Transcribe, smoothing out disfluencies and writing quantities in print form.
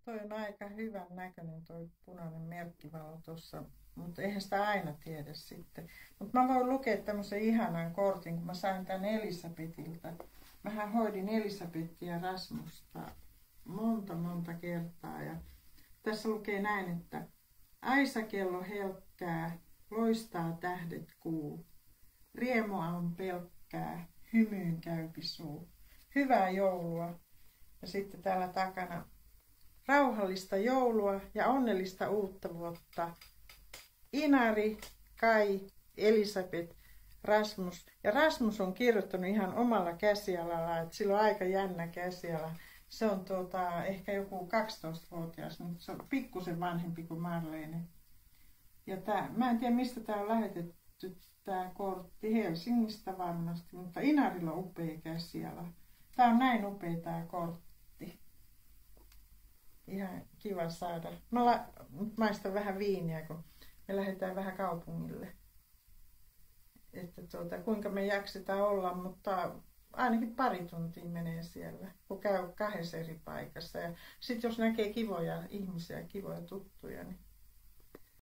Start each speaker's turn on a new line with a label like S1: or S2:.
S1: Toi on aika hyvän näköinen toi punainen merkkivalo tuossa, mutta eihän sitä aina tiedä sitten. Mutta mä voin lukea tämmöisen ihanan kortin, kun mä sain tän Elisabetilta. Mähän hoidin Elisabettia Rasmusta monta kertaa ja tässä lukee näin, että aisakello helkkää, loistaa tähdet kuu. Riemua on pelkkää, hymyyn käypi suu. Hyvää joulua. Ja sitten täällä takana rauhallista joulua ja onnellista uutta vuotta. Inari, Kai, Elisabeth, Rasmus. Ja Rasmus on kirjoittanut ihan omalla käsialalla, että sillä on aika jännä käsiala. Se on ehkä joku 12-vuotias, mutta se on pikkusen vanhempi kuin Marlene. Ja mä en tiedä mistä tää on lähetetty tää kortti, Helsingistä varmasti, mutta Inarilla on upea käsiala. Tää on näin upea tää kortti. Ihan kiva saada. Mä maistan vähän viiniä, kun me lähdetään vähän kaupungille. Että kuinka me jaksetaan olla, mutta ainakin pari tuntia menee siellä, kun käy kahdessa eri paikassa. Ja sitten jos näkee kivoja ihmisiä, kivoja tuttuja, niin